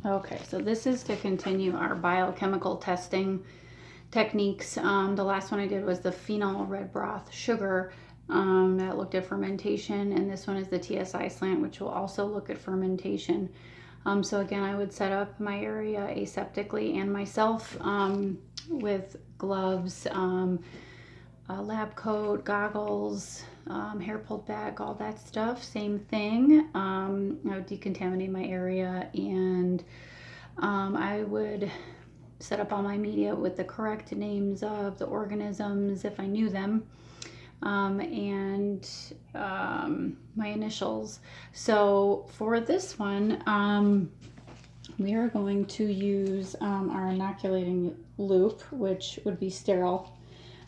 Okay, so this is to continue our biochemical testing techniques. The last one I did was the phenol red broth sugar that looked at fermentation, and this one is the TSI slant, which will also look at fermentation. So again, I would set up my area aseptically and myself with gloves, a lab coat, goggles, hair pulled back, all that stuff. Same thing. I would decontaminate my area, and I would set up all my media with the correct names of the organisms if I knew them, and my initials. So for this one, we are going to use our inoculating loop, which would be sterile.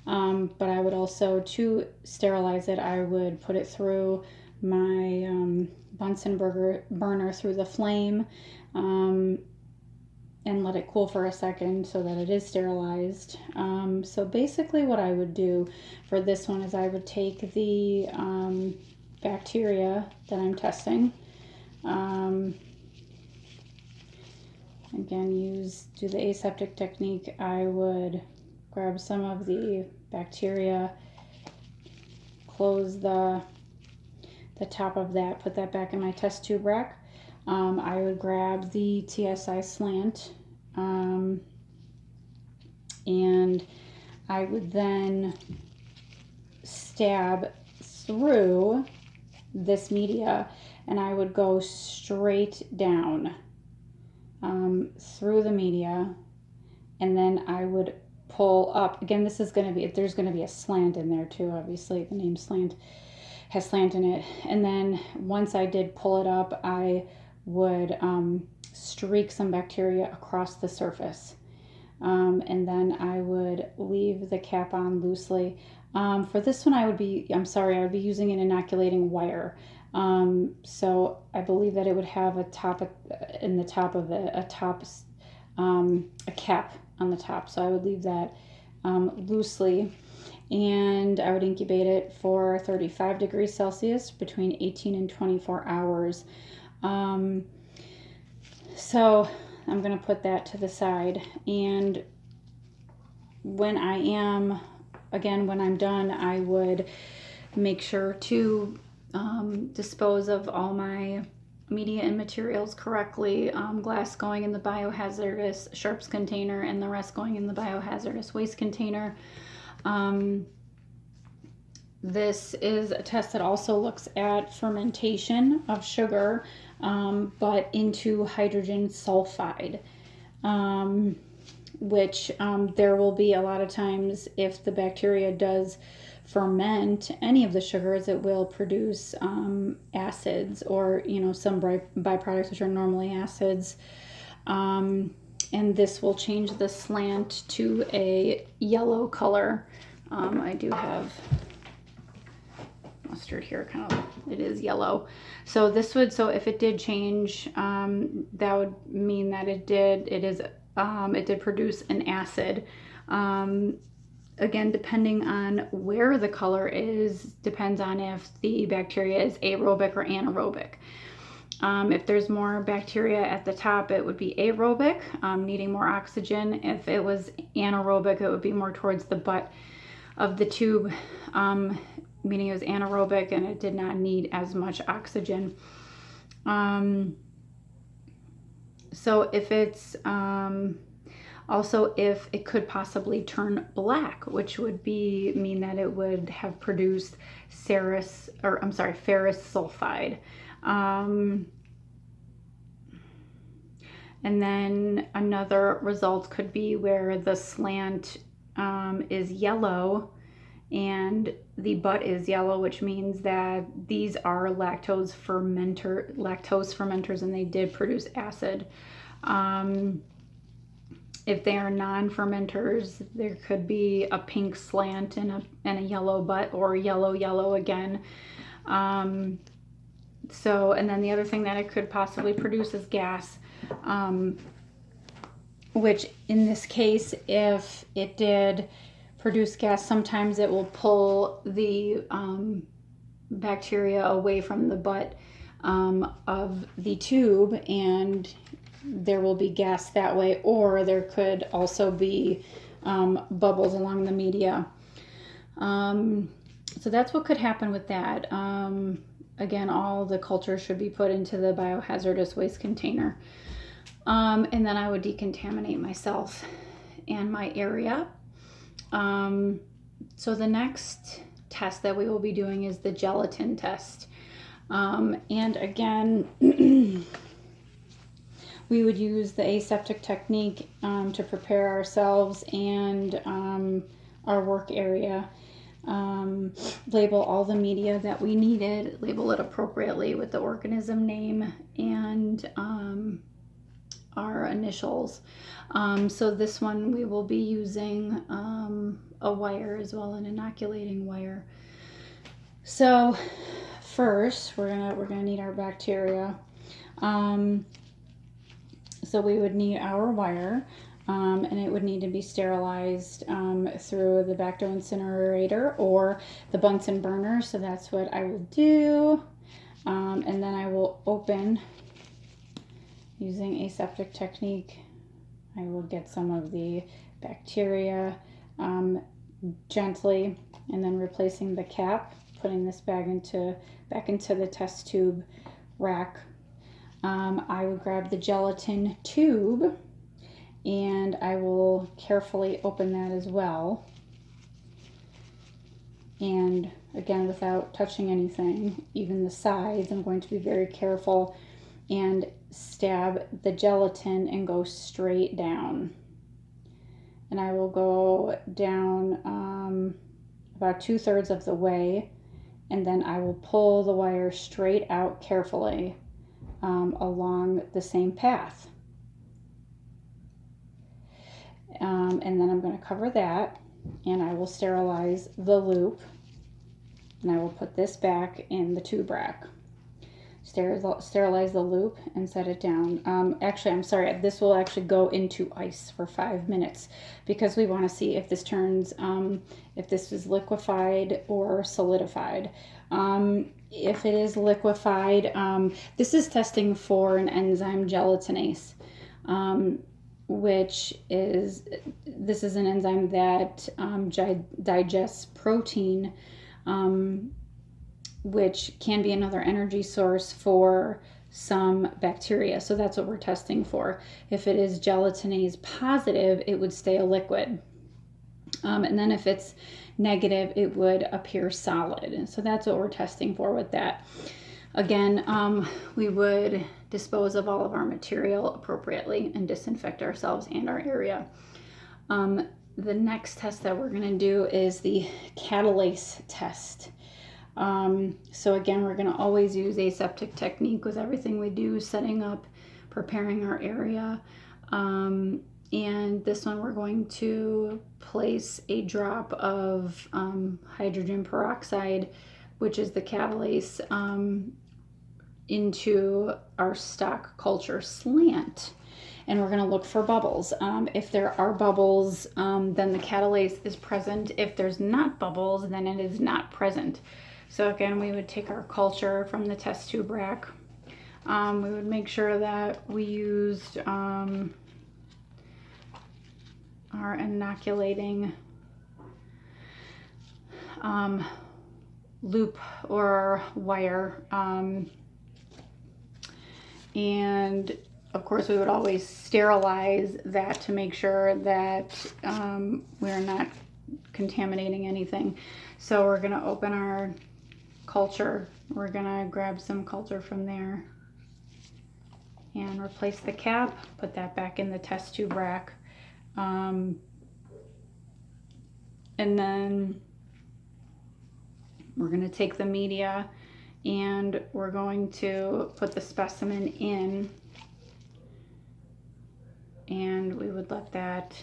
But I would also, to sterilize it, I would put it through my Bunsen burner through the flame, and let it cool for a second so that it is sterilized. So basically what I would do for this one is I would take the bacteria that I'm testing, again, do the aseptic technique. I would grab some of the bacteria, close the top of that, put that back in my test tube rack. I would grab the TSI slant, and I would then stab through this media, and I would go straight down through the media, and then I would pull up. Again, this is going to be, there's going to be a slant in there too, obviously. The name slant has slant in it. And then once I did pull it up, I would streak some bacteria across the surface. And then I would leave the cap on loosely. For this one, I would be using an inoculating wire. So I believe that it would have a top in the top of it, a cap on the top. So I would leave that loosely, and I would incubate it for 35 degrees Celsius between 18 and 24 hours. So I'm going to put that to the side, and when I'm done, I would make sure to dispose of all my media and materials correctly. Glass going in the biohazardous sharps container, and the rest going in the biohazardous waste container. This is a test that also looks at fermentation of sugar, but into hydrogen sulfide, which there will be a lot of times, if the bacteria does ferment any of the sugars, it will produce acids, or some byproducts which are normally acids, and this will change the slant to a yellow color. I do have mustard here, it is yellow. So if it did change, that would mean that it did produce an acid. Again, depending on where the color is, depends on if the bacteria is aerobic or anaerobic. If there's more bacteria at the top, it would be aerobic, needing more oxygen. If it was anaerobic, it would be more towards the butt of the tube, meaning it was anaerobic and it did not need as much oxygen. So if it's also, if it could possibly turn black, which would mean that it would have produced ferrous sulfide. And then another result could be where the slant is yellow and the butt is yellow, which means that these are lactose fermenters, and they did produce acid. If they are non-fermenters, there could be a pink slant and a yellow butt, or yellow again. And then the other thing that it could possibly produce is gas, which in this case, if it did produce gas, sometimes it will pull the bacteria away from the butt of the tube, and there will be gas that way, or there could also be bubbles along the media. So that's what could happen with that. Again, all the culture should be put into the biohazardous waste container. And then I would decontaminate myself and my area. So the next test that we will be doing is the gelatin test. And again, we would use the aseptic technique to prepare ourselves and our work area. Label all the media that we needed, label it appropriately with the organism name and our initials. So this one we will be using a wire as well, an inoculating wire. So first we're gonna need our bacteria. So we would need our wire, and it would need to be sterilized through the Bacto incinerator or the Bunsen burner. So that's what I will do. And then I will open using aseptic technique. I will get some of the bacteria gently, and then replacing the cap, putting this back into the test tube rack. I would grab the gelatin tube and I will carefully open that as well. And again, without touching anything, even the sides, I'm going to be very careful and stab the gelatin and go straight down. And I will go down about 2/3 of the way, and then I will pull the wire straight out carefully along the same path. And then I'm going to cover that, and I will sterilize the loop, and I will put this back in the tube rack. Sterilize the loop and set it down. Actually, I'm sorry, this will actually go into ice for 5 minutes because we want to see if this turns, if this is liquefied or solidified. If it is liquefied, this is testing for an enzyme gelatinase, which is, this is an enzyme that digests protein, which can be another energy source for some bacteria. So that's what we're testing for. If it is gelatinase positive, it would stay a liquid. And then if it's negative, it would appear solid. So that's what we're testing for with that. Again, we would dispose of all of our material appropriately and disinfect ourselves and our area. The next test that we're going to do is the catalase test. So again, we're going to always use aseptic technique with everything we do, setting up, preparing our area. And this one we're going to place a drop of hydrogen peroxide, which is the catalase, into our stock culture slant. And we're going to look for bubbles. If there are bubbles, then the catalase is present. If there's not bubbles, then it is not present. So again, we would take our culture from the test tube rack. We would make sure that we used our inoculating loop or wire. And of course, we would always sterilize that to make sure that we're not contaminating anything. So we're going to open our culture. We're going to grab some culture from there and replace the cap, put that back in the test tube rack. And then we're going to take the media and we're going to put the specimen in, and we would let that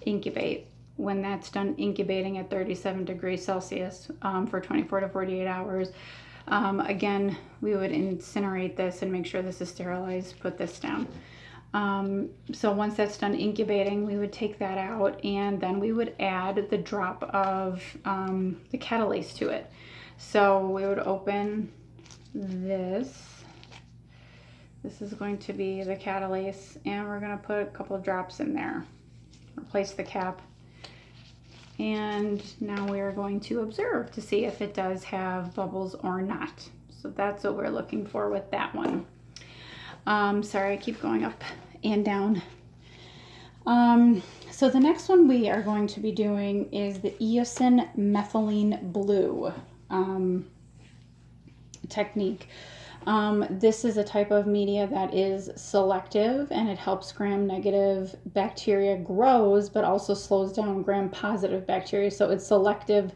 incubate. When that's done incubating at 37 degrees Celsius for 24 to 48 hours, again, we would incinerate this and make sure this is sterilized, put this down. So once that's done incubating, we would take that out, and then we would add the drop of the catalase to it. So we would open this This is going to be the Catalase, and we're going to put a couple of drops in there. Replace the cap. And now we are going to observe to see if it does have bubbles or not. So that's what we're looking for with that one. Sorry, I keep going up and down. So the next one we are going to be doing is the Eosin Methylene Blue technique. This is a type of media that is selective, and it helps gram-negative bacteria grows, but also slows down gram-positive bacteria. So it's selective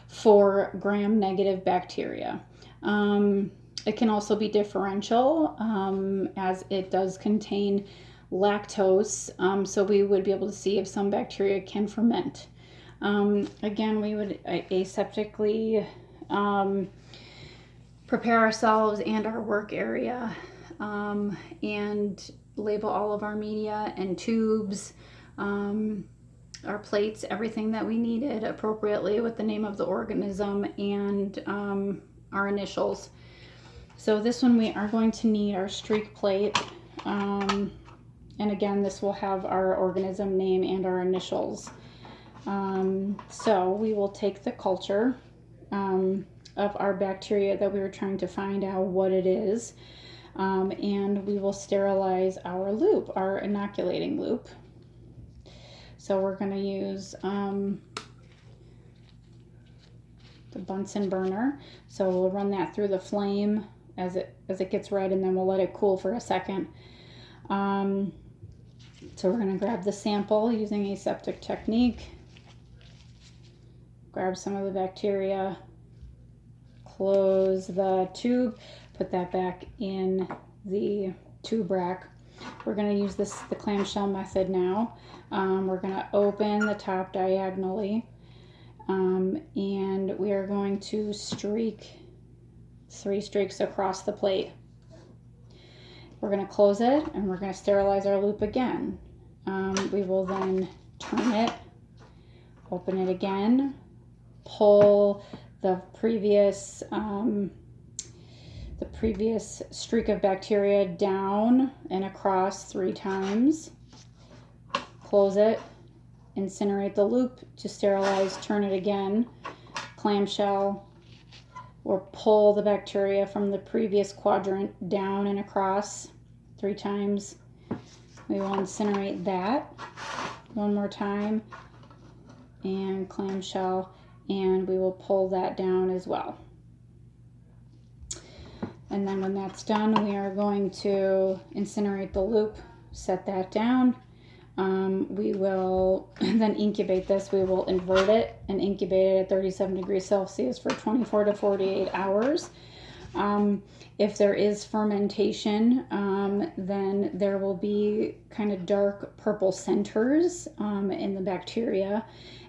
for gram-negative bacteria. It can also be differential, as it does contain lactose. So we would be able to see if some bacteria can ferment. Again, we would aseptically prepare ourselves and our work area, and label all of our media and tubes, our plates, everything that we needed appropriately with the name of the organism and our initials. So this one we are going to need our streak plate, and again this will have our organism name and our initials. So we will take the culture of our bacteria that we were trying to find out what it is, and we will sterilize our loop, our inoculating loop. So we're going to use the Bunsen burner. So we'll run that through the flame as it gets red, and then we'll let it cool for a second. So we're going to grab the sample using aseptic technique, grab some of the bacteria, close the tube, put that back in the tube rack. We're going to use the clamshell method now. We're going to open the top diagonally, and we are going to streak 3 streaks across the plate. We're going to close it, and we're going to sterilize our loop again. We will then turn it, open it again, pull the previous streak of bacteria down and across 3 times, close it, incinerate the loop to sterilize, turn it again, clamshell, or pull the bacteria from the previous quadrant down and across 3 times. We will incinerate that one more time, and clamshell, and we will pull that down as well. And then when that's done, we are going to incinerate the loop, set that down. We will then incubate this. We will invert it and incubate it at 37 degrees Celsius for 24 to 48 hours. If there is fermentation, then there will be kind of dark purple centers in the bacteria.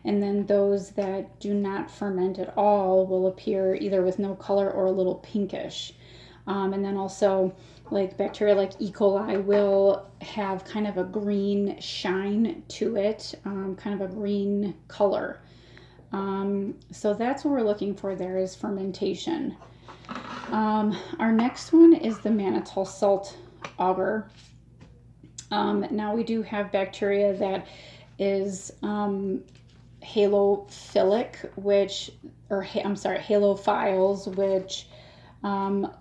And then those that do not ferment at all will appear either with no color or a little pinkish. And then also, like bacteria like E. coli will have kind of a green shine to it, kind of a green color. So that's what we're looking for there, is fermentation. Our next one is the mannitol salt agar. Now we do have bacteria that is halophilic, halophiles, which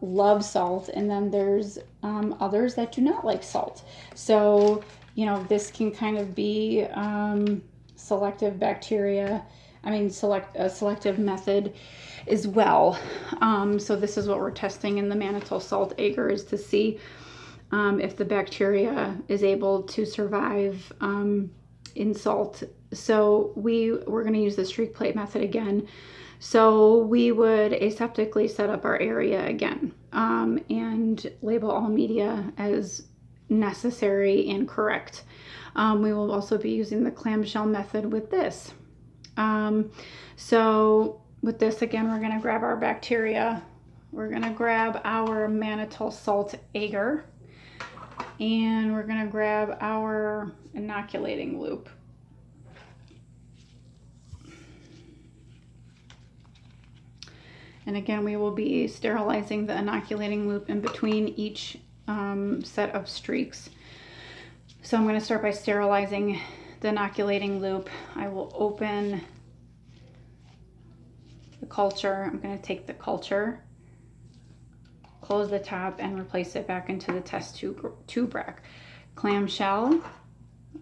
love salt, and then there's others that do not like salt. So, this can kind of be selective bacteria. Selective method as well. So this is what we're testing in the mannitol salt agar, is to see if the bacteria is able to survive in salt. So we're going to use the streak plate method again. So we would aseptically set up our area again, and label all media as necessary and correct. We will also be using the clamshell method with this. So with this, again, we're going to grab our bacteria. We're going to grab our mannitol salt agar, and we're going to grab our inoculating loop. And again, we will be sterilizing the inoculating loop in between each set of streaks. So I'm going to start by sterilizing the inoculating loop. I will open the culture. I'm going to take the culture, close the top, and replace it back into the test tube rack. Clamshell,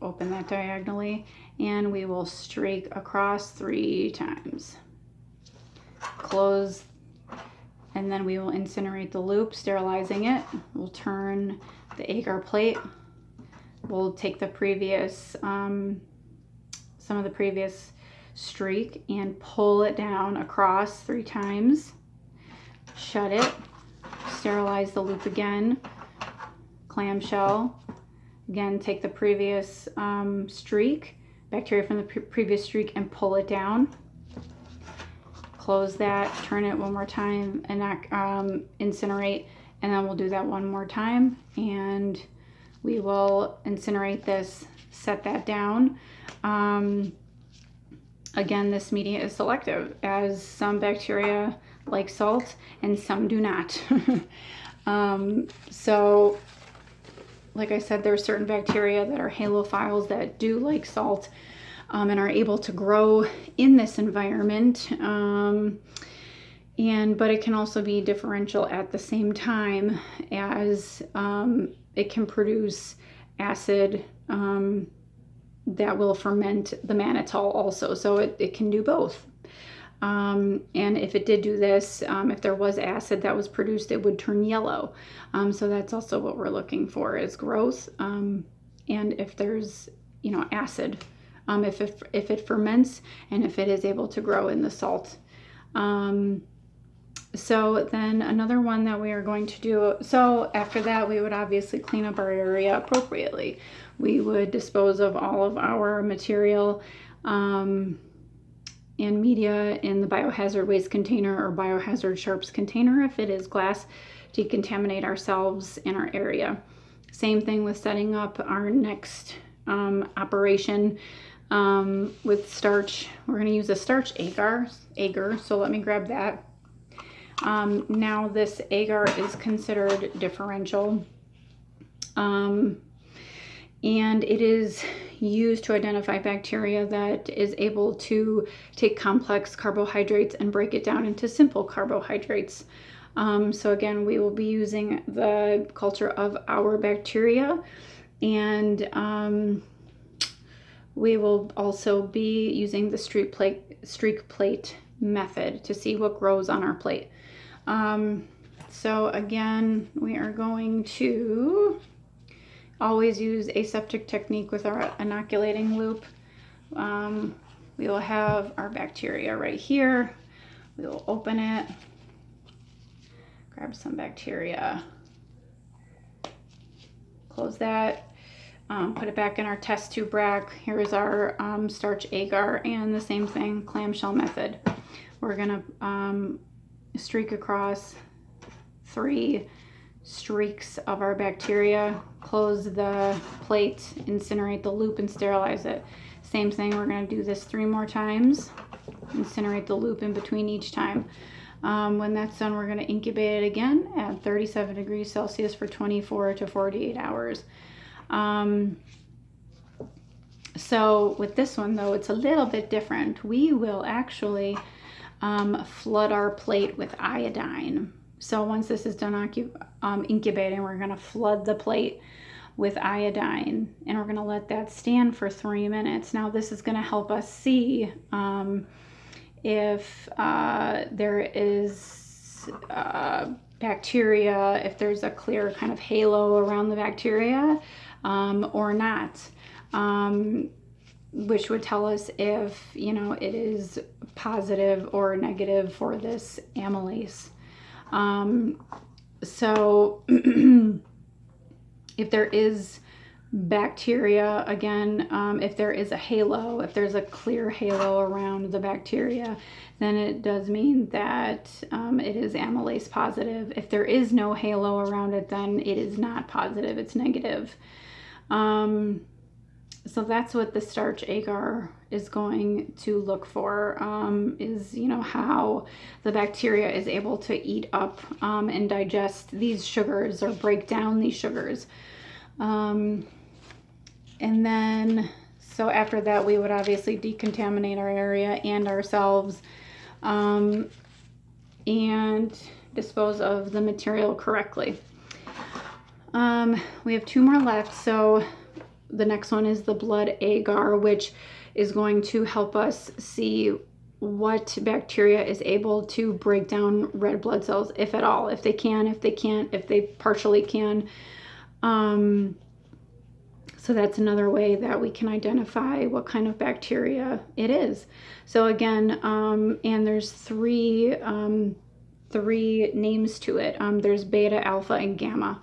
open that diagonally, and we will streak across 3 times. Close, and then we will incinerate the loop, sterilizing it. We'll turn the agar plate. We'll take the previous, some of the previous streak and pull it down across 3 times. Shut it. Sterilize the loop again. Clamshell. Again, take the previous streak, bacteria from the previous streak, and pull it down. Close that, turn it one more time, and incinerate, and then we'll do that one more time, and we will incinerate this, set that down. Again, this media is selective, as some bacteria like salt and some do not. So like I said, there are certain bacteria that are halophiles that do like salt and are able to grow in this environment. But it can also be differential at the same time, as it can produce acid that will ferment the mannitol also. So it can do both. And if it did do this, if there was acid that was produced, it would turn yellow. So that's also what we're looking for, is growth. And if there's, acid, if it ferments, and if it is able to grow in the salt. So then another one that we are going to do, so after that, we would obviously clean up our area appropriately. We would dispose of all of our material, and media in the biohazard waste container or biohazard sharps container if it is glass, decontaminate ourselves in our area. Same thing with setting up our next operation with starch. We're going to use a starch agar, so let me grab that. Now this agar is considered differential, and it is used to identify bacteria that is able to take complex carbohydrates and break it down into simple carbohydrates. So again, we will be using the culture of our bacteria, and we will also be using the streak plate method to see what grows on our plate. So again, we are going to always use aseptic technique with our inoculating loop. We will have our bacteria right here. We will open it, grab some bacteria, close that, put it back in our test tube rack. Here is our starch agar, and the same thing, clamshell method. We're gonna streak across 3 streaks of our bacteria, close the plate, incinerate the loop, and sterilize it. Same thing, we're going to do this 3 more times, incinerate the loop in between each time. When that's done, we're going to incubate it again at 37 degrees Celsius for 24 to 48 hours. So with this one though, it's a little bit different. We will actually flood our plate with iodine. So once this is done incubating, we're going to flood the plate with iodine, and we're going to let that stand for 3 minutes. Now this is going to help us see if there is bacteria, if there's a clear kind of halo around the bacteria or not, which would tell us if, it is positive or negative for this amylase. So if there is bacteria, again, if there is a halo, if there's a clear halo around the bacteria, then it does mean that it is amylase positive. If there is no halo around it, then it is not positive, it's negative. So that's what the starch agar is going to look for, is, how the bacteria is able to eat up and digest these sugars or break down these sugars. And then, so after that, we would obviously decontaminate our area and ourselves, and dispose of the material correctly. We have 2 more left. So the next one is the blood agar, which is going to help us see what bacteria is able to break down red blood cells, if at all, if they can, if they can't, if they partially can. So that's another way that we can identify what kind of bacteria it is. So again, and there's three names to it. There's beta, alpha, and gamma.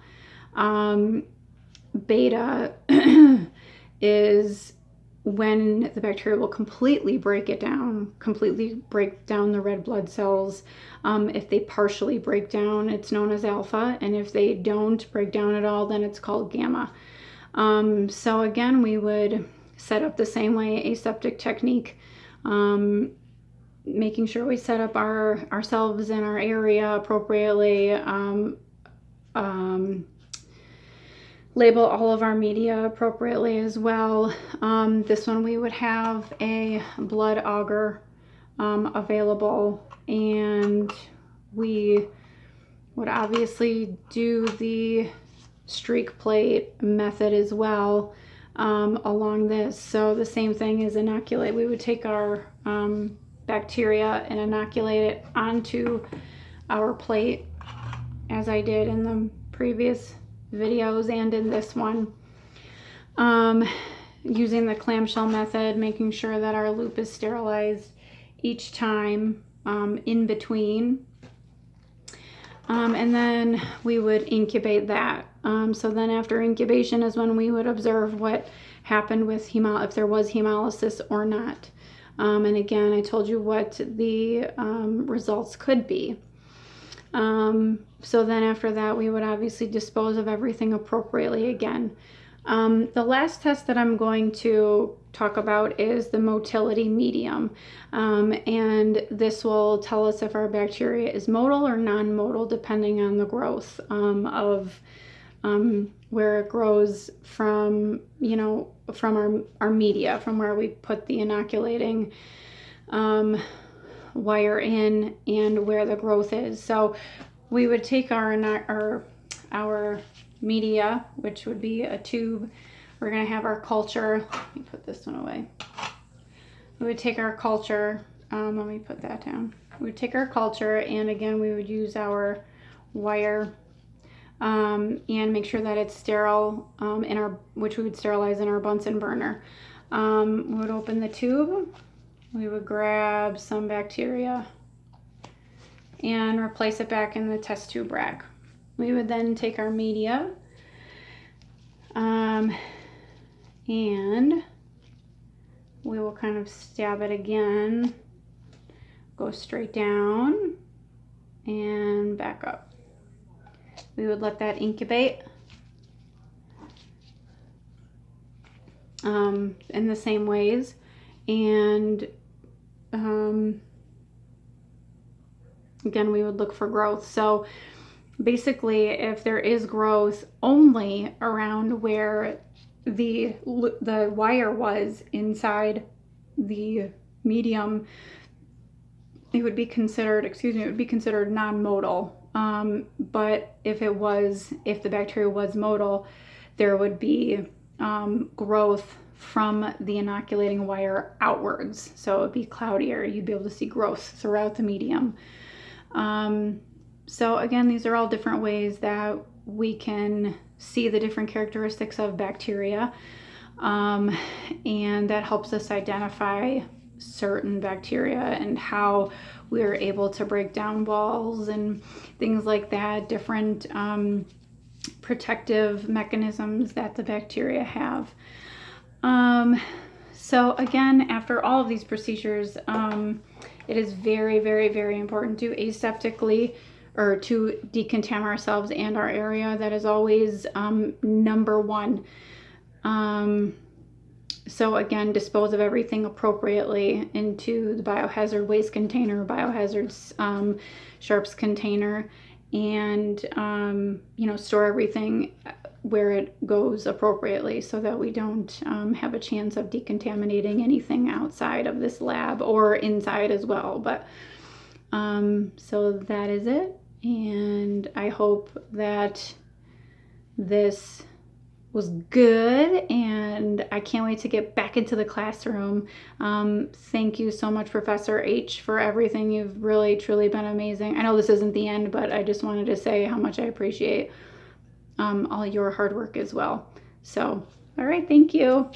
Beta is when the bacteria will completely break down the red blood cells. If they partially break down, it's known as alpha, and if they don't break down at all, then it's called gamma. So again, we would set up the same way, aseptic technique, making sure we set up ourselves in our area appropriately, label all of our media appropriately as well. This one we would have a blood agar available, and we would obviously do the streak plate method as well along this. So the same thing is inoculate. We would take our bacteria and inoculate it onto our plate, as I did in the previous videos and in this one, using the clamshell method, making sure that our loop is sterilized each time in between, and then we would incubate that. So then after incubation is when we would observe what happened with if there was hemolysis or not. And again, I told you what the results could be. So then after that, we would obviously dispose of everything appropriately again. The last test that I'm going to talk about is the motility medium. And this will tell us if our bacteria is motile or non-motile, depending on the growth of where it grows from, from our media, from where we put the inoculating wire in and where the growth is. So we would take our media, which would be a tube. We're going to have our culture. Let me put this one away. We would take our culture. Let me put that down. We would take our culture, and again, we would use our wire and make sure that it's sterile, which we would sterilize in our Bunsen burner. We would open the tube. We would grab some bacteria and replace it back in the test tube rack. We would then take our media and we will kind of stab it again, go straight down and back up. We would let that incubate in the same ways, and again, we would look for growth. So basically, if there is growth only around where the wire was inside the medium, it would be considered, non-motile. But if the bacteria was motile, there would be growth from the inoculating wire outwards. So it would be cloudier. You'd be able to see growth throughout the medium. So again, these are all different ways that we can see the different characteristics of bacteria. And that helps us identify certain bacteria and how we're able to break down walls and things like that, different protective mechanisms that the bacteria have. So again, after all of these procedures, it is very, very, very important to aseptically or to decontaminate ourselves and our area. That is always number one. So again, dispose of everything appropriately into the biohazard waste container, biohazard sharps container, and store everything where it goes appropriately so that we don't have a chance of decontaminating anything outside of this lab or inside as well. But so that is it, and I hope that this was good, and I can't wait to get back into the classroom. Thank you so much, Professor H, for everything. You've really, truly been amazing. I know this isn't the end, but I just wanted to say how much I appreciate all your hard work as well. So, all right, thank you.